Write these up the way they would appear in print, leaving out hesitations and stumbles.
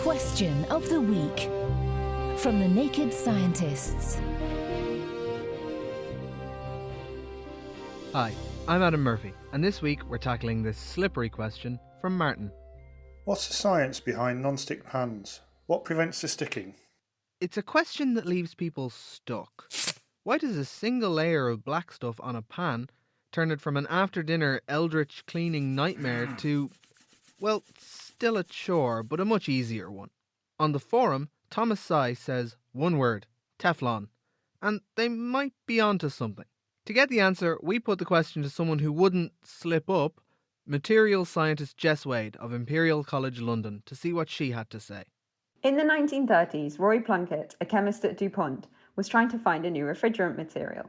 Question of the week from the Naked Scientists. Hi, I'm Adam Murphy, and this week we're tackling this slippery question from Martin. What's the science behind non-stick pans? What prevents the sticking? It's a question that leaves people stuck. Why does a single layer of black stuff on a pan turn it from an after-dinner eldritch cleaning nightmare to, well, still a chore, but a much easier one? On the forum, Thomas Sy says one word, Teflon, and they might be onto something. To get the answer, we put the question to someone who wouldn't slip up, materials scientist Jess Wade of Imperial College London, to see what she had to say. In the 1930s, Roy Plunkett, a chemist at DuPont, was trying to find a new refrigerant material.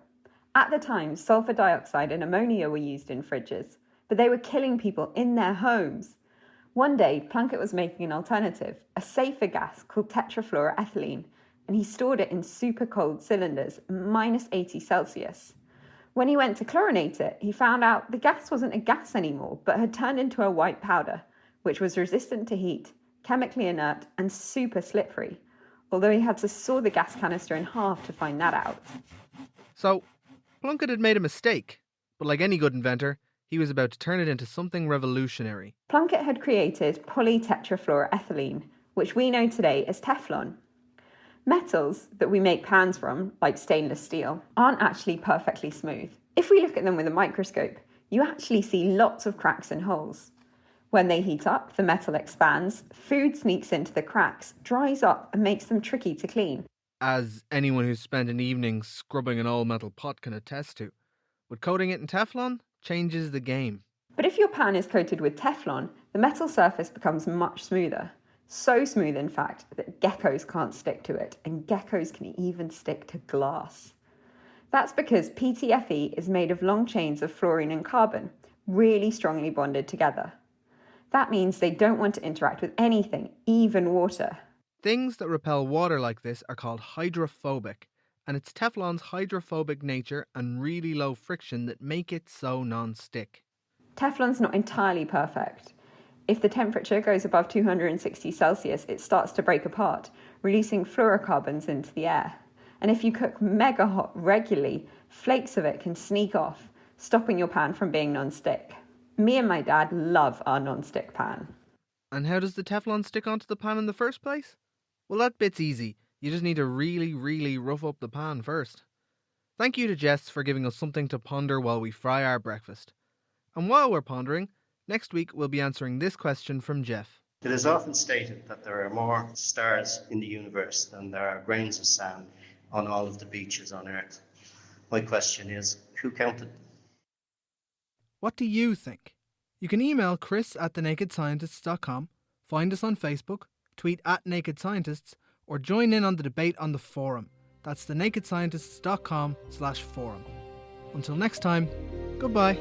At the time, sulfur dioxide and ammonia were used in fridges, but they were killing people in their homes. One day, Plunkett was making an alternative, a safer gas called tetrafluoroethylene, and he stored it in super cold cylinders, minus 80 Celsius. When he went to chlorinate it, he found out the gas wasn't a gas anymore, but had turned into a white powder, which was resistant to heat, chemically inert, and super slippery, although he had to saw the gas canister in half to find that out. So, Plunkett had made a mistake, but like any good inventor, he was about to turn it into something revolutionary. Plunkett had created polytetrafluoroethylene, which we know today as Teflon. Metals that we make pans from, like stainless steel, aren't actually perfectly smooth. If we look at them with a microscope, you actually see lots of cracks and holes. When they heat up, the metal expands, food sneaks into the cracks, dries up, and makes them tricky to clean. As anyone who's spent an evening scrubbing an old metal pot can attest to. But coating it in Teflon changes the game. But if your pan is coated with Teflon, the metal surface becomes much smoother. So smooth, in fact, that geckos can't stick to it, and geckos can even stick to glass. That's because PTFE is made of long chains of fluorine and carbon, really strongly bonded together. That means they don't want to interact with anything, even water. Things that repel water like this are called hydrophobic, and it's Teflon's hydrophobic nature and really low friction that make it so non-stick. Teflon's not entirely perfect. If the temperature goes above 260 Celsius, it starts to break apart, releasing fluorocarbons into the air. And if you cook mega hot regularly, flakes of it can sneak off, stopping your pan from being non-stick. Me and my dad love our non-stick pan. And how does the Teflon stick onto the pan in the first place? Well, that bit's easy. You just need to really rough up the pan first. Thank you to Jess for giving us something to ponder while we fry our breakfast. And while we're pondering, next week we'll be answering this question from Jeff. It is often stated that there are more stars in the universe than there are grains of sand on all of the beaches on Earth. My question is, who counted? What do you think? You can email chris@thenakedscientists.com, find us on Facebook, tweet @nakedscientists, or join in on the debate on the forum. That's thenakedscientists.com/forum. Until next time, goodbye.